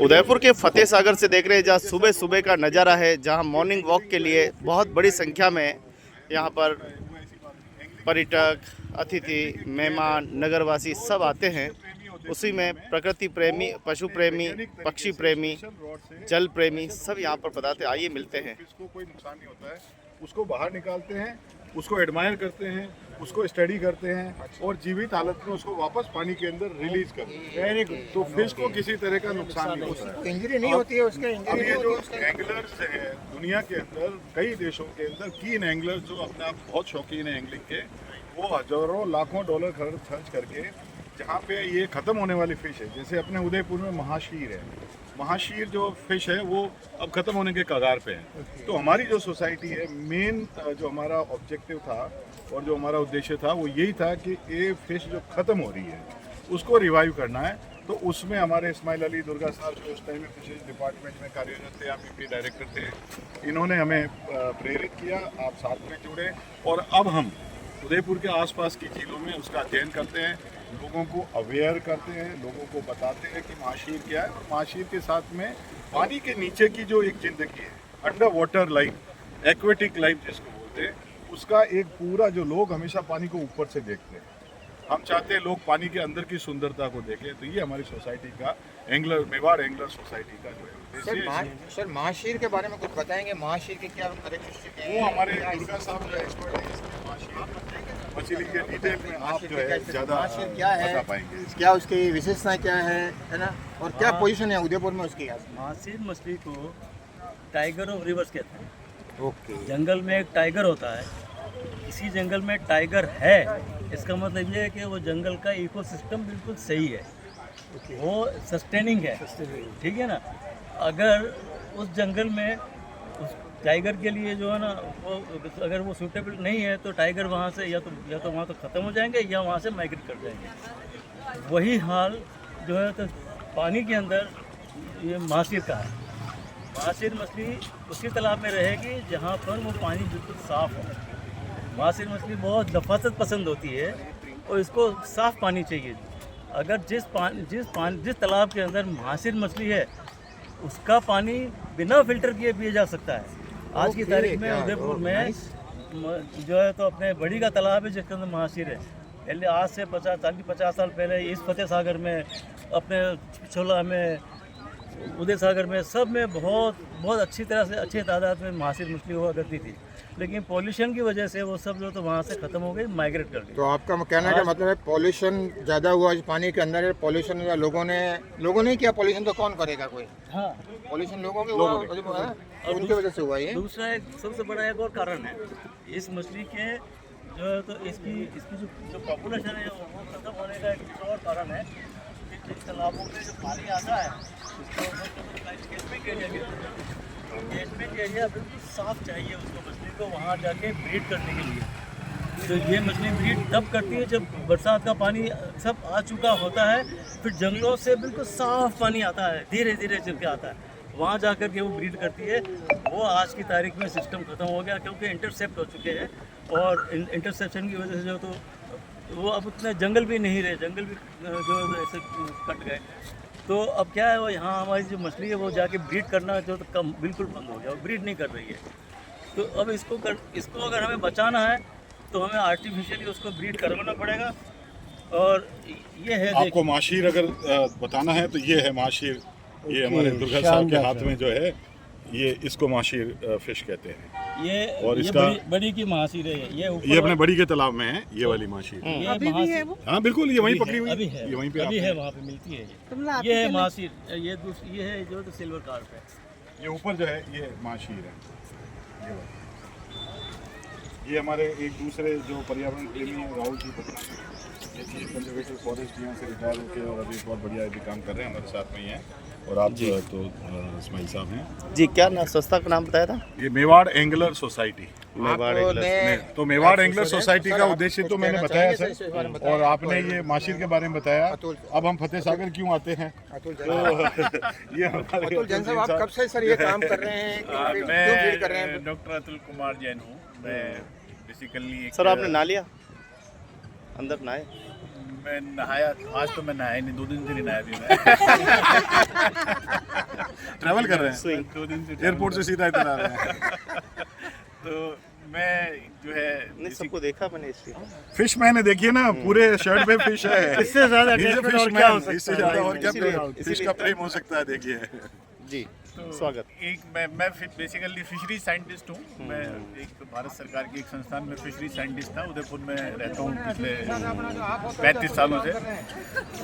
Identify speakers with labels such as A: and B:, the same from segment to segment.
A: उदयपुर के फतेह सागर से देख रहे हैं, जहाँ सुबह सुबह का नज़ारा है, जहाँ मॉर्निंग वॉक के लिए बहुत बड़ी संख्या में यहाँ पर पर्यटक, अतिथि, मेहमान, नगरवासी सब आते हैं। उसी में प्रकृति प्रेमी, पशु प्रेमी, पक्षी प्रेमी, जल प्रेमी सब यहाँ पर पधारते। आइए मिलते हैं।
B: इसको कोई नुकसान नहीं होता है, उसको बाहर निकालते हैं, उसको एडमायर करते हैं, उसको स्टडी करते हैं और जीवित हालत में उसको वापस पानी के अंदर रिलीज करते हैं। Very good. तो फिश को किसी तरह का नुकसान नहीं होता है,
C: इंजरी नहीं होती है उसके।
B: अब ये जो एंगलर्स हैं दुनिया के अंदर, कई देशों के अंदर कीन एंगलर्स जो अपने आप बहुत शौकीन है एंगलिंग के, वो हजारों लाखों डॉलर खर्च करके जहाँ पे ये ख़त्म होने वाली फ़िश है, जैसे अपने उदयपुर में महाशीर है, महाशीर जो फिश है वो अब ख़त्म होने के कगार पे है। तो हमारी जो सोसाइटी है, मेन जो हमारा ऑब्जेक्टिव था और जो हमारा उद्देश्य था वो यही था कि ये फिश जो ख़त्म हो रही है उसको रिवाइव करना है। तो उसमें हमारे इस्माइल अली दुर्गा साहब जो उस टाइम में फिशेज डिपार्टमेंट में कार्यरत थे, एमपी डायरेक्टर थे, इन्होंने हमें प्रेरित किया, आप साथ में जुड़े और अब हम उदयपुर के आसपास की झीलों में उसका अध्ययन करते हैं, लोगों को अवेयर करते हैं, लोगों को बताते हैं कि महाशीर क्या है। महाशीर के साथ में पानी के नीचे की जो एक जिंदगी है, under water life, aquatic life जिसको बोलते हैं, उसका एक पूरा जो लोग हमेशा पानी को ऊपर से देखते हैं, हम चाहते हैं लोग पानी के अंदर की सुंदरता को देखें। तो ये हमारी सोसाइटी का एंगलर, मेवाड़ एंगलर सोसाइटी का जो है
C: सर महाशीर के बारे में कुछ बताएंगे। महाशीर के क्या कैरेक्टरिस्टिक है?
B: वो हमारे दुर्गा साहब जो एक्सपर्ट है इसमें महाशीर मछली के डिटेल में आप जो है ज़्यादा
C: क्या है,
B: बता पाएंगे,
C: क्या उसकी विशेषता क्या है ना, और क्या पोजीशन है उदयपुर में उसकी?
D: महाशीर मछली को टाइगर ऑफ रिवर्स कहते हैं।
C: ओके।
D: जंगल में एक टाइगर होता है, इसी जंगल में टाइगर है, इसका मतलब ये है कि वो जंगल का इकोसिस्टम बिल्कुल सही है, वो सस्टेनिंग है, ठीक है ना। अगर उस जंगल में उस टाइगर के लिए जो है ना वो अगर वो सूटेबल नहीं है तो टाइगर वहाँ से या तो वहाँ तो ख़त्म हो जाएंगे या वहाँ से माइग्रेट कर जाएंगे। वही हाल जो है तो पानी के अंदर ये महाशीर का है। महाशीर मछली उसी तालाब में रहेगी जहाँ पर वो पानी बिल्कुल साफ़ हो। महाशीर मछली बहुत नफासत पसंद होती है और इसको साफ़ पानी चाहिए। अगर जिस तालाब के अंदर महाशीर मछली है उसका पानी बिना फिल्टर किए पिया जा सकता है। आज की तारीख में उदयपुर में जो है तो अपने बड़ी का तालाब है जिसके अंदर महाशीर है। पहले आज से 50 साल पहले इस फतेह सागर में, अपने छोला में, उदय सागर में, सब में बहुत अच्छी तरह से अच्छे तादाद में महाशीर मछली हुआ करती थी, लेकिन पॉल्यूशन की वजह से वो सब जो तो वहाँ से ख़त्म हो गई, माइग्रेट कर गई।
C: तो आपका कहने का मतलब है पॉल्यूशन ज़्यादा हुआ इस पानी के अंदर, पॉल्यूशन या लोगों ने किया? पॉल्यूशन तो कौन करेगा कोई?
D: हाँ,
C: पॉल्यूशन लोगों के हुआ, उनकी वजह से हुआ। ये
D: दूसरा एक सबसे बड़ा एक और कारण है इस मछली के जो है तो इसकी जो पॉपुलेशन है वो ख़त्म होने का एक और कारण है कि जिन तालाबों में जो पानी आता है कैचमेंट एरिया बिल्कुल साफ चाहिए उसको मछली को वहाँ जाके ब्रीड करने के लिए। तो ये मछली ब्रीड तब करती है जब बरसात का पानी सब आ चुका होता है, फिर जंगलों से बिल्कुल साफ पानी आता है, धीरे धीरे चल के आता है, वहाँ जाकर के वो ब्रीड करती है। वो आज की तारीख में सिस्टम ख़त्म हो गया क्योंकि इंटरसेप्ट हो चुके हैं और इंटरसेप्शन की वजह से जो तो वो अब उतने जंगल भी नहीं रहे, जंगल भी जो ऐसे कट गए। तो अब क्या है, वो यहाँ हमारी जो मछली है वो जाके ब्रीड करना जो तो कम बिल्कुल बंद हो गया, वो ब्रीड नहीं कर रही है। तो अब इसको अगर हमें बचाना है तो हमें आर्टिफिशियली उसको ब्रीड करवाना पड़ेगा। और ये है
B: आपको महाशीर अगर बताना है तो ये है महाशीर, ये हमारे दुर्गा साहब के हाथ में जो है ये, इसको महाशीर फिश कहते हैं।
D: ये
B: और
D: ये
B: इसका
D: बड़ी की महाशीर है,
B: ये अपने बड़ी के तालाब में है, ये वाली महाशीर।
D: अभी भी है वो?
B: हाँ बिल्कुल, ये वहीं पकड़ी हुई
D: अभी है,
B: ये वहीं पे
D: अभी है, वहाँ पे मिलती है ये है महाशीर। ये है जो तो सिल्वर कार्प है।
B: ये ऊपर जो है ये महाशीर है। ये हमारे एक दूसरे जो पर्यावरण प्रेमी हैं राहुल जी बता, ये चीज़ कंजर्वेटिव फॉरेस्ट यहाँ से रिटायर होकर और अभी बहुत बढ़िया अभी काम कर रहे हैं, हमारे साथ में ही हैं। और आप जो तो इस्माइल साहब हैं
A: जी, क्या ना संस्था का नाम बताया था?
B: ये Mewar angler society.
A: Mewar angler.
B: तो मेवाड़ एंगलर सोसाइटी का उद्देश्य तो मैंने बताया सर, और आपने ये महाशीर के बारे में बताया। अब हम फतेह सागर क्यों आते हैं? तो ये
C: अतुल जैन साहब, आप कब से सर ये काम कर रहे हैं, क्यों फीड कर रहे हैं?
E: मैं डॉक्टर अतुल कुमार जैन हूँ। मैं बेसिकली
A: सर आपने नहा लिया? अंदर नहाए?
E: मैं नहाया, आज तो मैं नहाया नहीं, 2 दिन से नहीं नहाया भी मैं।
B: ट्रैवल कर रहे हैं,
A: स्विंग
E: 2 दिन से
B: एयरपोर्ट से सीधा इधर आ रहे हैं।
E: तो मैं जो है
A: नहीं, सबको देखा मैंने इसलिए।
B: फिश मैंने देखिए ना, पूरे शर्ट में फिश है।
D: इससे ज्यादा
B: He's a
D: attachment और
B: fish
D: क्या हो
B: man,
D: सकता
B: इससे
D: है?
B: ज्यादा और क्या
A: इसीलिए-
B: फिश का प्रेम हो सकता है, देखिए।
A: जी स्वागत।
E: एक मैं बेसिकली फिशरी साइंटिस्ट हूँ। मैं एक भारत सरकार की एक संस्थान में फिशरी साइंटिस्ट था, उदयपुर में रहता हूँ पिछले 35 सालों से।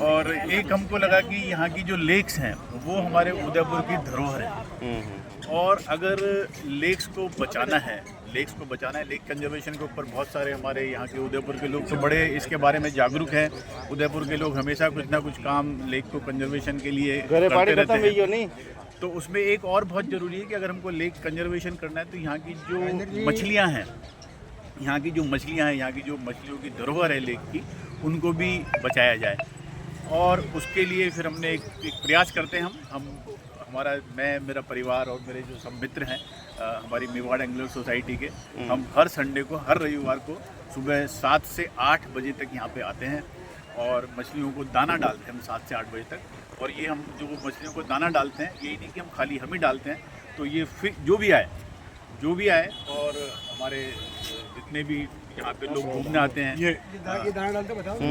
E: और एक हमको लगा कि यहाँ की जो लेक्स हैं वो हमारे उदयपुर की धरोहर है, और अगर लेक्स को बचाना है, लेक कंजर्वेशन के ऊपर बहुत सारे हमारे यहाँ के उदयपुर के लोग तो बड़े इसके बारे में जागरूक हैं। उदयपुर के लोग हमेशा कुछ ना कुछ काम लेक को कंजर्वेशन के लिए करते रहते हैं।
A: नहीं
E: तो उसमें एक और बहुत ज़रूरी है कि अगर हमको लेक कंजर्वेशन करना है तो यहाँ की जो मछलियाँ हैं, यहाँ की जो मछलियों की धरोहर है लेक की, उनको भी बचाया जाए। और उसके लिए फिर हमने एक प्रयास करते हैं मैं, मेरा परिवार और मेरे जो सब मित्र हैं हमारी मेवाड़ एंगलर सोसाइटी के, हम हर संडे को, हर रविवार को सुबह 7 से 8 बजे तक यहाँ पे आते हैं और मछलियों को दाना डालते हैं हम 7 से 8 बजे तक। और ये हम जो मछलियों को दाना डालते हैं, यही नहीं कि हम खाली हम ही डालते हैं, तो ये फिर जो भी आए और हमारे जितने भी यहाँ पे लोग घूमने आते हैं,
B: ये
D: दाना डालते बताओ।
B: ये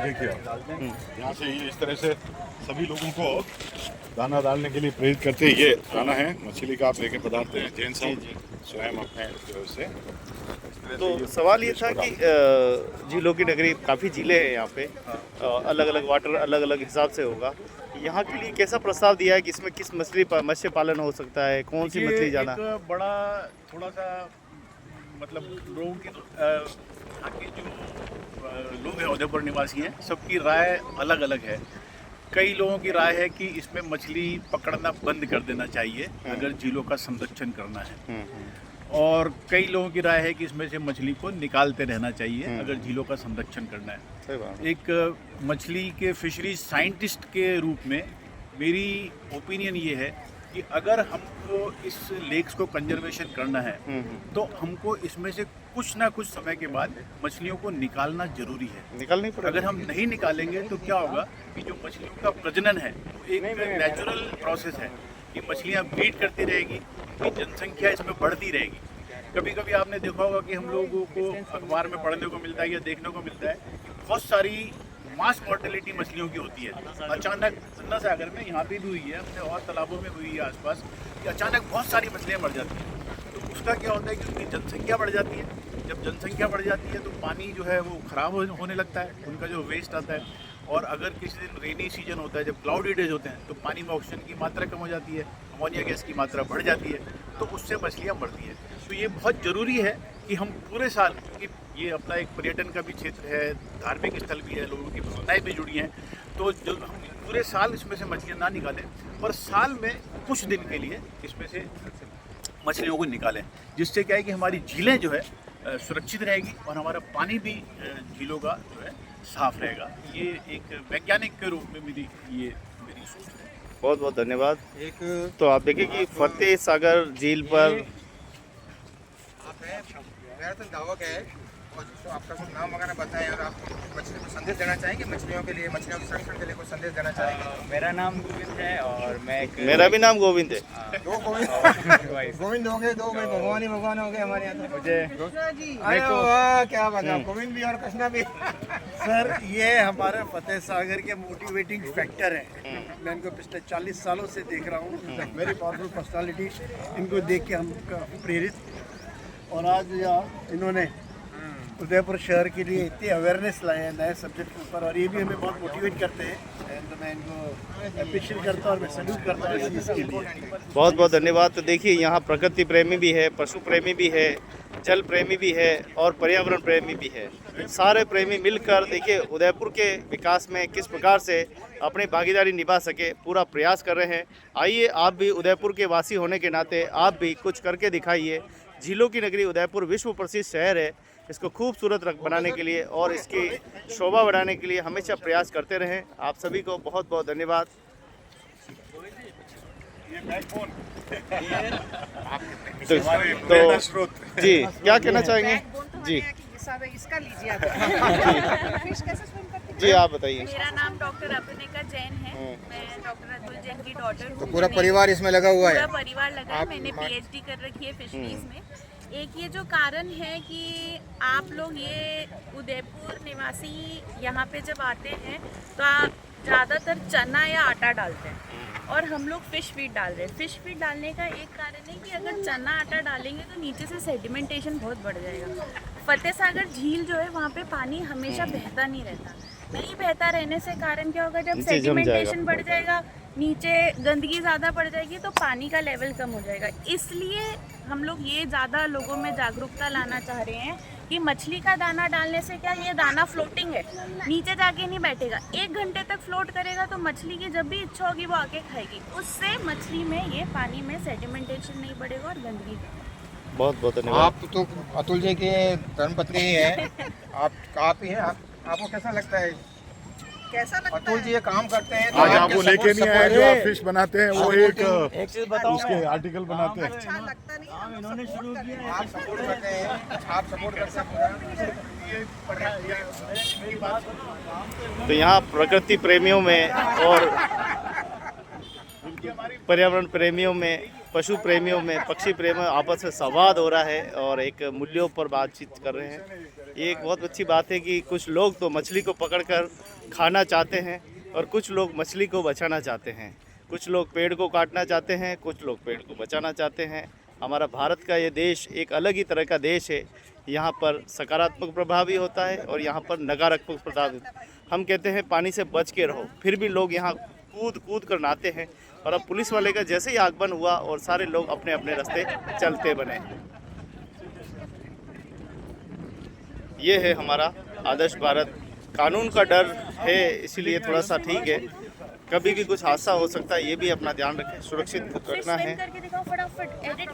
B: देखिए, यहाँ से ये इस तरह से सभी लोगों को दाना डालने के लिए प्रेरित करते हैं। ये दाना है, मछली का आप लेके पधारते हैं, जैन साहब स्वयं अपने से।
A: तो सवाल ये था कि झीलों की नगरी, काफ़ी झीलें हैं यहाँ पे, अलग अलग वाटर अलग अलग हिसाब से होगा। यहाँ के लिए कैसा प्रस्ताव दिया है कि इसमें किस मत्स्य पालन हो सकता है, कौन सी मछली ज़्यादा?
E: एक बड़ा थोड़ा सा मतलब लोगों के यहाँ के जो लोग हैं उदयपुर निवासी हैं, सबकी राय अलग अलग है। कई लोगों की राय है कि इसमें मछली पकड़ना बंद कर देना चाहिए अगर झीलों का संरक्षण करना है, और कई लोगों की राय है कि इसमें से मछली को निकालते रहना चाहिए अगर झीलों का संरक्षण करना है।
A: सही बात।
E: एक मछली के फिशरी साइंटिस्ट के रूप में मेरी ओपिनियन ये है कि अगर हमको इस लेक्स को कंजर्वेशन करना है तो हमको इसमें से कुछ ना कुछ समय के बाद मछलियों को निकालना जरूरी है।
A: निकालनी पड़ेगा।
E: अगर हम नहीं निकालेंगे तो क्या होगा कि जो मछलियों का प्रजनन है वो एक नेचुरल प्रोसेस है कि मछलियाँ ब्रीड करती रहेगी, कि जनसंख्या इसमें बढ़ती रहेगी। कभी कभी आपने देखा होगा कि हम लोगों को अखबार में पढ़ने को मिलता है या देखने को मिलता है कि बहुत सारी मास मॉर्टेलिटी मछलियों की होती है। अचानक अन्ना सागर में यहाँ पे भी हुई है, अपने और तालाबों में हुई है आसपास, कि अचानक बहुत सारी मछलियाँ मर जाती हैं। तो उसका क्या होता है कि उनकी जनसंख्या बढ़ जाती है। जब जनसंख्या बढ़ जाती है तो पानी जो है वो ख़राब होने लगता है, उनका जो वेस्ट आता है। और अगर किसी दिन रेनी सीजन होता है, जब क्लाउडी डेज होते हैं, तो पानी में ऑक्सीजन की मात्रा कम हो जाती है, अमोनिया गैस की मात्रा बढ़ जाती है, तो उससे मछलियाँ मरती हैं। तो ये बहुत ज़रूरी है कि हम पूरे साल, कि ये अपना एक पर्यटन का भी क्षेत्र है, धार्मिक स्थल भी है, लोगों की भावनाएँ भी जुड़ी हैं, तो जो हम पूरे साल इसमें से मछलियाँ ना निकालें, पर साल में कुछ दिन के लिए इसमें से मछलियों को निकालें, जिससे क्या है कि हमारी झीलें जो है सुरक्षित रहेगी और हमारा पानी भी झीलों का जो है साफ रहेगा। ये एक वैज्ञानिक के रूप में मेरी सोच है।
A: बहुत बहुत धन्यवाद। तो आप देखिए कि फतेह सागर झील पर
C: मेरा तो दावक है, और तो आपका कुछ नाम वगैरह बताएं और आप मछली को संदेश देना चाहेंगे, मछलियों के लिए, मछलियों के संरक्षण के लिए कुछ संदेश देना चाहेंगे?
F: मेरा नाम गोविंद है और मैं एक
A: मेरा भी नाम गोविंद है।
C: दो गोविंद गोविंद हो गए, दो भाई भगवान ही भगवान हो गए हमारे यहाँ तो।
F: मुझे
C: अरे वाह, क्या बात है, गोविंद भी और कृष्णा भी।
G: सर, ये हमारे फतेह सागर के मोटिवेटिंग फैक्टर हैं। मैं इनको पिछले 40 सालों से देख रहा हूँ, वेरी पावरफुल पर्सनालिटी। इनको देख के हम प्रेरित, और आज यहाँ इन्होंने उदयपुर शहर के लिए इतनी अवेयरनेस लाए हैं नए सब्जेक्ट के ऊपर, और ये भी हमें बहुत मोटिवेट करते हैं। एंड मैं इनको अप्रिशिएट करता हूँ और मैं सैल्यूट करता हूँ इस चीज़ के लिए।
A: बहुत बहुत धन्यवाद। तो देखिए यहाँ प्रकृति प्रेमी भी है, पशु प्रेमी भी है, जल प्रेमी भी है और पर्यावरण प्रेमी भी है। सारे प्रेमी मिलकर देखिए उदयपुर के विकास में किस प्रकार से अपनी भागीदारी निभा सके पूरा प्रयास कर रहे हैं। आइए आप भी उदयपुर के वासी होने के नाते आप भी कुछ करके दिखाइए। झीलों की नगरी उदयपुर विश्व प्रसिद्ध शहर है, इसको खूबसूरत बनाने के लिए और इसकी शोभा बढ़ाने के लिए हमेशा प्रयास करते रहें। आप सभी को बहुत बहुत धन्यवाद। तो जी क्या कहना चाहेंगे? जी
H: पसंद है, इसका लीजिए आप। फिश कैसे स्विम करती है?
A: जी आप बताइए।
I: मेरा नाम डॉक्टर अभिनेका जैन है। मैं डॉक्टर अतुल जैन की डॉटर हूँ।
C: तो पूरा परिवार इसमें लगा हुआ है?
I: पूरा परिवार लगा है। मैंने PhD कर रखी है फिशरीज में। एक ये जो कारण है कि आप लोग ये उदयपुर निवासी यहाँ पे जब आते हैं तो आप ज़्यादातर चना या आटा डालते हैं और हम लोग फिश फीड डाल रहे हैं। फिश फीड डालने का एक कारण है कि अगर चना आटा डालेंगे तो नीचे से सेडिमेंटेशन बहुत बढ़ जाएगा। फतेह सागर झील जो है वहाँ पे पानी हमेशा बहता नहीं रहता। नहीं बहता रहने से कारण क्या होगा, जब सेडिमेंटेशन बढ़ जाएगा नीचे गंदगी ज़्यादा बढ़ जाएगी तो पानी का लेवल कम हो जाएगा। इसलिए हम लोग ये ज़्यादा लोगों में जागरूकता लाना चाह रहे हैं कि मछली का दाना डालने से क्या, ये दाना फ्लोटिंग है, नीचे जाके नहीं बैठेगा। 1 घंटे तक फ्लोट करेगा तो मछली की जब भी इच्छा होगी वो आके खाएगी। उससे मछली में ये पानी में सेडिमेंटेशन नहीं बढ़ेगा और गंदगी।
A: बहुत बहुत धन्यवाद।
C: आप तो अतुल जी के धर्मपत्नी ही हैं, आप ही हैं। आपको कैसा लगता है?
H: कैसा लगता
C: अतुल जी ये काम करते हैं तो
B: आज आप वो लेके नहीं आए जो आप
C: सपोर्ट
B: फिश बनाते हैं, वो
D: एक चीज बताऊं
B: उसके आर्टिकल बनाते हैं।
H: अच्छा लगता नहीं? हम
D: इन्होंने
H: support
D: शुरू
H: कर रहे
D: किया
H: हैं।
C: आप सपोर्ट करते हैं, आप सपोर्ट करते हैं।
A: तो यहाँ प्रकृति प्रेमियों में और पर्यावरण प्रेमियों में, पशु प्रेमियों में, पक्षी प्रेमियों आपस में संवाद हो रहा है और एक मूल्यों पर बातचीत कर रहे हैं। ये एक बहुत अच्छी बात है कि कुछ लोग तो मछली को पकड़कर खाना चाहते हैं और कुछ लोग मछली को बचाना चाहते हैं। कुछ लोग पेड़ को काटना चाहते हैं, कुछ लोग पेड़ को बचाना चाहते हैं। हमारा भारत का ये देश एक अलग ही तरह का देश है। यहाँ पर सकारात्मक प्रभाव भी होता है और यहाँ पर नकारात्मक प्रभाव। हम कहते हैं पानी से बच के रहो, फिर भी लोग यहाँ कूद कर नहाते हैं। और अब पुलिस वाले का जैसे ही आगमन हुआ और सारे लोग अपने अपने रास्ते चलते बने। ये है हमारा आदर्श भारत। कानून का डर है इसीलिए थोड़ा सा ठीक है, कभी भी कुछ हादसा हो सकता है, ये भी अपना ध्यान रखें, सुरक्षित रखना है।
I: करके दिखाओ फटाफट, एडिट